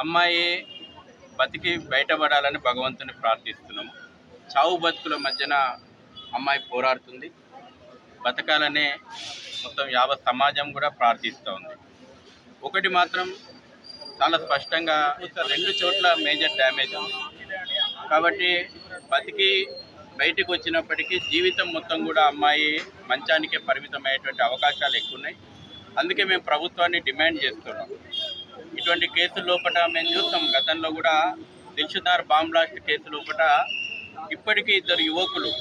అమ్మాయి బతికి బయటపడాలని భగవంతుని ప్రార్థిస్తున్నాము. చావు బతుకుల మధ్యన అమ్మాయి పోరాడుతుంది. బతకాలనే మొత్తం యావత్ సమాజం కూడా ప్రార్థిస్తూ ఉంది. ఒకటి మాత్రం చాలా స్పష్టంగా 2 చోట్ల మేజర్ డ్యామేజ్ ఉంది. కాబట్టి బతికి బయటికి వచ్చినప్పటికీ జీవితం మొత్తం కూడా అమ్మాయి మంచానికే పరిమితమయ్యేటువంటి అవకాశాలు ఎక్కువ ఉన్నాయి. అందుకే మేము ప్రభుత్వాన్ని డిమాండ్ చేస్తున్నాం. ఇటువంటి కేసుల లోపల మేము చూస్తాం, గతంలో కూడా దిల్షుదార్ బాంబ్ బ్లాస్ట్ కేసు లోపల ఇప్పటికీ 2 యువకులు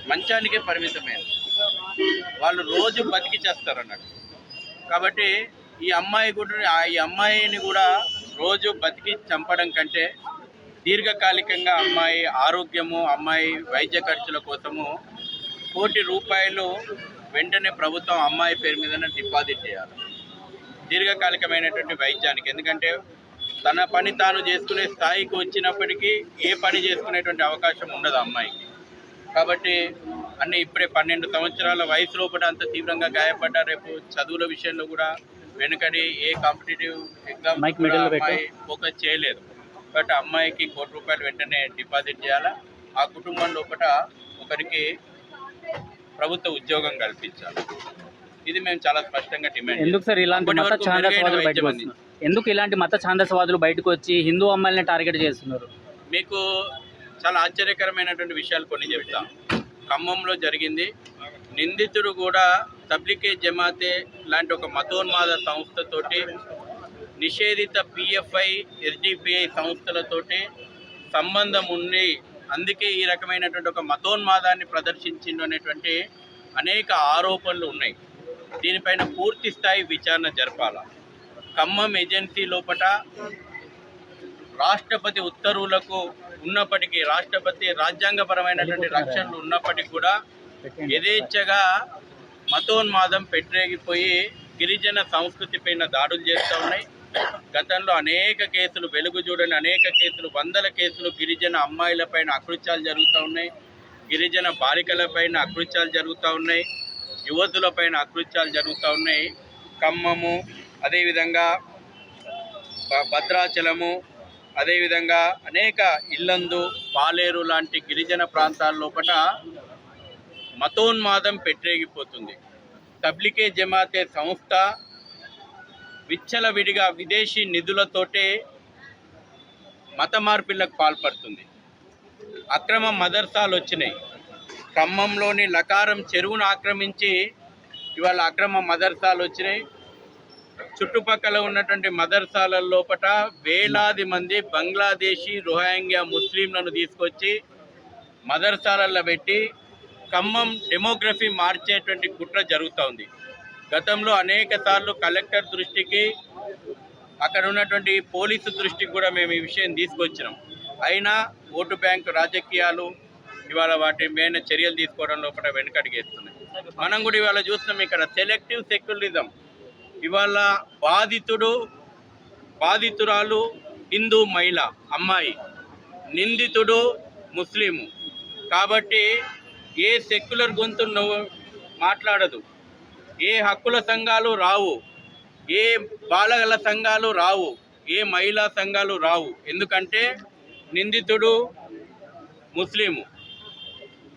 మంచానికే పరిమితమైనది. వాళ్ళు రోజు బతికి చేస్తారు అన్నట్టు. కాబట్టి ఈ అమ్మాయిని కూడా రోజు బతికి చంపడం కంటే దీర్ఘకాలికంగా అమ్మాయి ఆరోగ్యము, అమ్మాయి వైద్య ఖర్చుల కోసము ₹1 కోటి వెంటనే ప్రభుత్వం అమ్మాయి పేరు మీద డిపాజిట్ చేయాలి దీర్ఘకాలికమైనటువంటి వైద్యానికి. ఎందుకంటే తన పని తాను చేసుకునే స్థాయికి వచ్చినప్పటికీ ఏ పని చేసుకునేటువంటి అవకాశం ఉండదు అమ్మాయికి. కాబట్టి ఇప్పుడే 12 సంవత్సరాల వయసు లోపల అంత తీవ్రంగా గాయపడ్డ రేపు చదువుల విషయంలో కూడా వెనుకడి ఏ కాంపిటేటివ్ ఎగ్జామ్ అమ్మాయి ఫోకస్ చేయలేదు. కాబట్టి అమ్మాయికి ₹1 కోటి వెంటనే డిపాజిట్ చేయాలా. ఆ కుటుంబం లోపల ఒకరికి ప్రభుత్వ ఉద్యోగం కల్పించాలి. ఇది మేము చాలా స్పష్టంగా డిమాండ్. ఎందుకు సార్ ఇలాంటి మత ఛాందసవాదులు బయటకు వస్తున్నారు? ఎందుకు ఇలాంటి మత ఛాందసవాదులు బయటకు వచ్చి హిందూ అమ్మాయిలని టార్గెట్ చేస్తున్నారు? మీకు చాలా ఆశ్చర్యకరమైనటువంటి విషయాలు కొన్ని చెప్తాం. ఖమ్మంలో జరిగింది. నిందితుడు కూడా తబ్లిగే జమాతే లాంటి ఒక మతోన్మాద సంస్థతోటి, నిషేధిత PFI SDPI సంస్థలతోటి సంబంధం ఉంది. అందుకే ఈ రకమైనటువంటి ఒక మతోన్మాదాన్ని ప్రదర్శించిండు అనేటువంటి అనేక ఆరోపణలు ఉన్నాయి. దీనిపైన పూర్తి స్థాయి విచారణ జరపాల. ఖమ్మం ఏజెన్సీ లోపల రాష్ట్రపతి ఉత్తర్వులకు ఉన్నప్పటికీ, రాష్ట్రపతి రాజ్యాంగపరమైనటువంటి రక్షణలు ఉన్నప్పటికీ కూడా యథేచ్ఛగా మతోన్మాదం పెట్టరేగిపోయి గిరిజన సంస్కృతి పైన దాడులు చేస్తూ ఉన్నాయి. గతంలో అనేక కేసులు, వెలుగు చూడని అనేక కేసులు, 100 కేసులు గిరిజన అమ్మాయిలపైన అకృత్యాలు జరుగుతూ ఉన్నాయి. గిరిజన బాలికలపైన అకృత్యాలు జరుగుతూ ఉన్నాయి. యువతులపైన అకృత్యాలు జరుగుతూ ఉన్నాయి. ఖమ్మము, అదేవిధంగా భద్రాచలము, అదేవిధంగా అనేక ఇల్లందు, పాలేరు లాంటి గిరిజన ప్రాంతాల లోపల మతోన్మాదం పెట్టరేగిపోతుంది. తబ్లిగే జమాతే సంస్థ విచ్చలవిడిగా విదేశీ నిధులతోటే మత మార్పిళ్లకు పాల్పడుతుంది. అక్రమ మదర్సాలు వచ్చినాయి. ఖమ్మంలోని లకారం చెరువును ఆక్రమించి ఇవాళ అక్రమ మదర్సాలు వచ్చినాయి. చుట్టుపక్కల ఉన్నటువంటి మదర్సాల లోపల వేలాది మంది బంగ్లాదేశీ, రోహింగ్యా ముస్లింలను తీసుకొచ్చి మదర్సాలలో పెట్టి ఖమ్మం డెమోగ్రఫీ మార్చేటువంటి కుట్ర జరుగుతూ ఉంది. గతంలో అనేక సార్లు కలెక్టర్ దృష్టికి, అక్కడ ఉన్నటువంటి పోలీసు దృష్టికి కూడా మేము ఈ విషయం తీసుకొచ్చినాం. అయినా ఓటు బ్యాంకు రాజకీయాలు ఇవాళ వాటి మీద చర్యలు తీసుకోవడం లోపల వెనుకడిగేస్తున్నాయి. మనం కూడా ఇవాళ చూస్తున్నాం, ఇక్కడ సెలెక్టివ్ సెక్యులరిజం. ఇవాళ బాధితురాలు హిందూ మహిళ అమ్మాయి, నిందితుడు ముస్లిము. కాబట్టి ఏ సెక్యులర్ గొంతు మాట్లాడదు, ఏ హక్కుల సంఘాలు రావు, ఏ బాలల సంఘాలు రావు, ఏ మహిళా సంఘాలు రావు. ఎందుకంటే నిందితుడు ముస్లిము,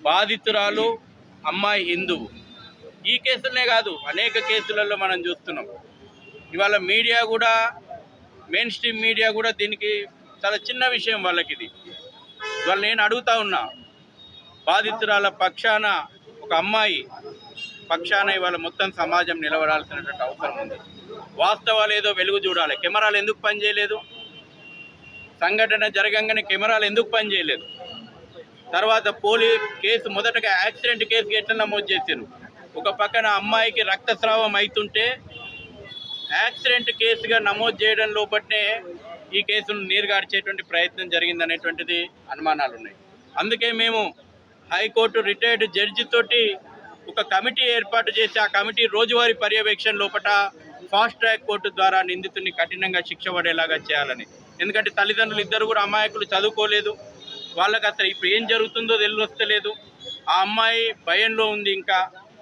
బాధితురాలు అమ్మాయి హిందువు. ఈ కేసులనే కాదు, అనేక కేసులలో మనం చూస్తున్నాం. ఇవాళ మీడియా కూడా, మెయిన్ స్ట్రీమ్ మీడియా కూడా దీనికి చాలా చిన్న విషయం వాళ్ళకి ఇది. ఇవాళ నేను అడుగుతా ఉన్నా, బాధితురాల పక్షాన, ఒక అమ్మాయి పక్షాన ఇవాళ మొత్తం సమాజం నిలబడాల్సినటువంటి అవసరం ఉంది. వాస్తవాలు ఏదో వెలుగు చూడాలి. కెమెరాలు ఎందుకు పనిచేయలేదు? సంఘటన జరగంగానే కెమెరాలు ఎందుకు పనిచేయలేదు? తర్వాత కేసు మొదటగా యాక్సిడెంట్ కేసుకి ఎట్లా నమోదు చేశారు? ఒక పక్కన అమ్మాయికి రక్తస్రావం అవుతుంటే యాక్సిడెంట్ కేసుగా నమోదు చేయడం లోపట్నే ఈ కేసును నీరుగార్చేటువంటి ప్రయత్నం జరిగిందనేటువంటిది అనుమానాలు ఉన్నాయి. అందుకే మేము హైకోర్టు రిటైర్డ్ జడ్జి తోటి ఒక కమిటీ ఏర్పాటు చేసి, ఆ కమిటీ రోజువారీ పర్యవేక్షణ లోపల ఫాస్ట్ ట్రాక్ కోర్టు ద్వారా నిందితుడిని కఠినంగా శిక్ష పడేలాగా చేయాలని. ఎందుకంటే తల్లిదండ్రులు ఇద్దరు కూడా అమాయకులు, చదువుకోలేదు, వాళ్ళకి అసలు ఇప్పుడు ఏం జరుగుతుందో తెలియలేదు. ఆ అమ్మాయి భయంలో ఉంది ఇంకా.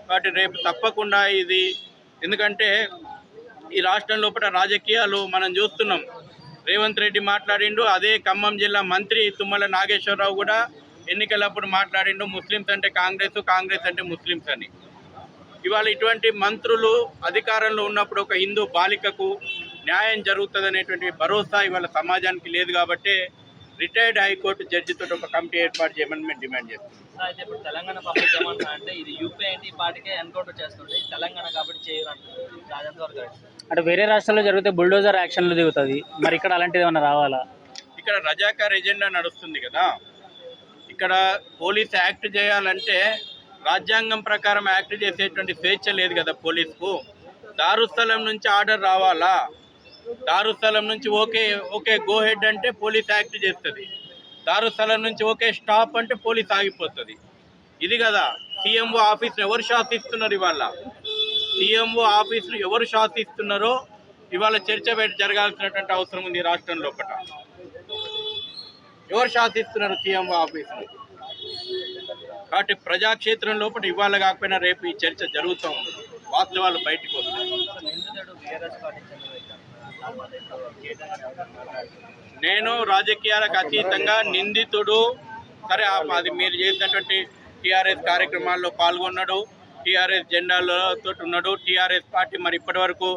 కాబట్టి రేపు తప్పకుండా ఇది, ఎందుకంటే ఈ రాష్ట్రం లోపల రాజకీయాలు మనం చూస్తున్నాం. రేవంత్ రెడ్డి మాట్లాడిండు. అదే ఖమ్మం జిల్లా మంత్రి తుమ్మల నాగేశ్వరరావు కూడా ఎన్నికలప్పుడు మాట్లాడిండు, ముస్లిమ్స్ అంటే కాంగ్రెస్, కాంగ్రెస్ అంటే ముస్లిమ్స్ అని. ఇవాళ ఇటువంటి మంత్రులు అధికారంలో ఉన్నప్పుడు ఒక హిందూ బాలికకు న్యాయం జరుగుతుందనేటువంటి భరోసా ఇవాళ సమాజానికి లేదు. కాబట్టి రిటైర్డ్ హైకోర్టు జడ్జితో ఒక కమిటీ ఏర్పాటు చేయమని మేము డిమాండ్ చేస్తున్నాం. అయితే ఇప్పుడు తెలంగాణ పబ్లిక్ ఏమంటున్నా అంటే ఇది యూపీ అంటే ఈ పార్టీకే ఎన్కౌంటర్ చేస్తుంది, తెలంగాణ కాబట్టి చేయరు అంటారు. రాజేంద్ర గారు అంటే వేరే రాష్ట్రాల్లో జరిగితే బుల్డోజర్ యాక్షన్లు దిగుతుంది, మరి ఇక్కడ అలాంటిది ఏమైనా రావాలా? ఇక్కడ రజాకార్ ఎజెండా నడుస్తుంది కదా. ఇక్కడ పోలీస్ యాక్ట్ చేయాలంటే రాజ్యాంగం ప్రకారం యాక్ట్ చేసేటువంటి స్వేచ్ఛ లేదు కదా పోలీసుకు. దారుస్థలం నుంచి ఆర్డర్ రావాలా, దారుస్థలం నుంచి ఓకే గో హెడ్ అంటే పోలీస్ యాక్ట్ చేస్తుంది, దారుస్థలం నుంచి ఓకే స్టాప్ అంటే పోలీస్ ఆగిపోతుంది. ఇది కదా సీఎంఓ ఆఫీస్ను ఎవరు శాసిస్తున్నారు? ఇవాళ సీఎంఓ ఆఫీసులు ఎవరు శాసిస్తున్నారో ఇవాళ చర్చ జరగాల్సినటువంటి అవసరం ఉంది. రాష్ట్రం లోపల ఎవరు శాసిస్తున్నారు సీఎంఓ ఆఫీసులు? కాబట్టి ప్రజాక్షేత్రం లోపల ఇవాళ కాకపోయినా రేపు ఈ చర్చ జరుగుతూ ఉంది, వాస్తవాలు బయటకు వస్తాయి. నిందితుడు బీఆర్ఎస్ పార్టీ నేను రాజకీయాలకు అతీతంగా నిందితుడు సరే అది మీరు చేసినటువంటి టీఆర్ఎస్ కార్యక్రమాల్లో పాల్గొన్నాడు, టీఆర్ఎస్ జెండాలతో ఉన్నాడు. టీఆర్ఎస్ పార్టీ మరి ఇప్పటివరకు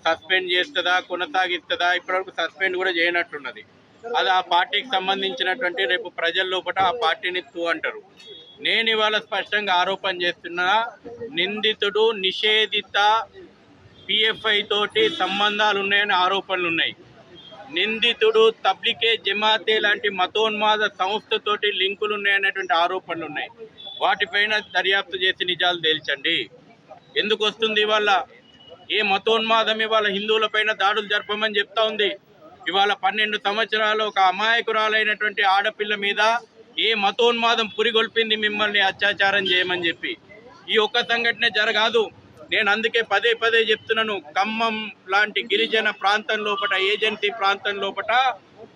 సస్పెండ్ చేస్తుందా, కొనసాగిస్తుందా? ఇప్పటివరకు సస్పెండ్ కూడా చేయనట్టున్నది. అది ఆ పార్టీకి సంబంధించినటువంటి రేపు ప్రజల లోపల ఆ పార్టీని తూ అంటారు. నేను ఇవాళ స్పష్టంగా ఆరోపణ చేస్తున్నా, నిందితుడు నిషేధిత పిఎఫ్ఐ తోటి సంబంధాలు ఉన్నాయని ఆరోపణలు ఉన్నాయి. నిందితుడు తబ్లికే జమాతే లాంటి మతోన్మాద సంస్థతోటి లింకులు ఉన్నాయనేటువంటి ఆరోపణలు ఉన్నాయి. వాటిపైన దర్యాప్తు చేసి నిజాలు తేల్చండి. ఎందుకు వస్తుంది ఇవాళ? ఏ మతోన్మాదం ఇవాళ హిందువులపైన దాడులు జరపమని చెప్తా ఉంది? ఇవాళ 12 సంవత్సరాలు ఒక అమాయకురాలైనటువంటి ఆడపిల్ల మీద ఏ మతోన్మాదం పురిగొల్పింది మిమ్మల్ని అత్యాచారం చేయమని చెప్పి? ఈ ఒక్క సంఘటనే జరగాదు. నేను అందుకే పదే పదే చెప్తున్నాను, ఖమ్మం లాంటి గిరిజన ప్రాంతం లోపల, ఏజెన్సీ ప్రాంతం లోపల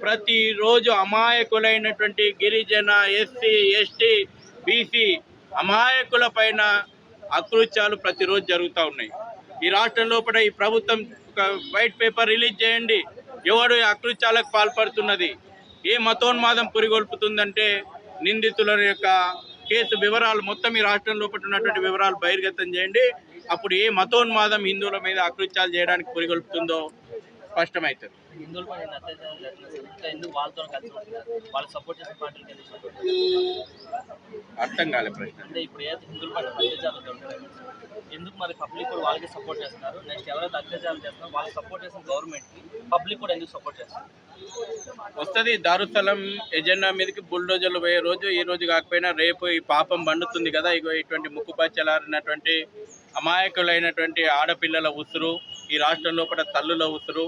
ప్రతిరోజు అమాయకులైనటువంటి గిరిజన, ఎస్సీ, ఎస్టీ, బీసీ అమాయకుల పైన అకృత్యాలు ప్రతిరోజు జరుగుతూ ఉన్నాయి. ఈ రాష్ట్రం లోపల ఈ ప్రభుత్వం ఒక వైట్ పేపర్ రిలీజ్ చేయండి, ఎవడు అకృత్యాలకు పాల్పడుతున్నది, ఏ మతోన్మాదం పురిగొల్పుతుందంటే నిందితుల యొక్క కేసు వివరాలు మొత్తం ఈ రాష్ట్రం లోపల ఉన్నటువంటి వివరాలు బహిర్గతం చేయండి. అప్పుడు ఏ మతోన్మాదం హిందువుల మీద అకృత్యాలు చేయడానికి పురిగొల్పుతుందో స్పష్టమవుతుంది. హిందువుల పైన అత్యాచారం జరుగుతుంది, ఎందుకు వాళ్ళతో కలిసి ఉంటున్నారు? వాళ్ళు సపోర్ట్ చేసిన పార్టీకి ఎందుకు సపోర్ట్? అర్థం కాలే ప్రశ్న. అంటే ఇప్పుడు ఏదైతే హిందువుల పైన అత్యాచారం జరుగుతుంది, ఎందుకు మరి పబ్లిక్ కూడా వాళ్ళకి సపోర్ట్ చేస్తున్నారు? నెక్స్ట్ ఎవరైతే అత్యాచారం చేస్తున్నారో వాళ్ళకి సపోర్ట్ చేసిన గవర్నమెంట్కి పబ్లిక్ కూడా ఎందుకు సపోర్ట్ చేస్తారు? వస్తుంది దారుస్థలం ఎజెండా మీదకి బుల్డోజర్లు పోయే రోజు ఈ రోజు కాకపోయినా రేపు ఈ పాపం బండుతుంది కదా. ఇగో ఇటువంటి ముక్కుపచ్చలారినటువంటి అమాయకులైనటువంటి ఆడపిల్లల ఉసురు, ఈ రాష్ట్రం లోపల తల్లుల ఉసురు,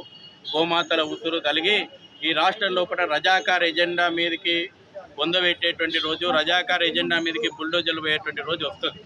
గోమాతల ఉసురు తలిగి ఈ రాష్ట్రం లోపల రజాకార్ ఎజెండా మీదకి పొందబెట్టేటువంటి రోజు, రజాకార్ ఎజెండా మీదకి బుల్డోజర్లు పోయేటువంటి రోజు వస్తుంది.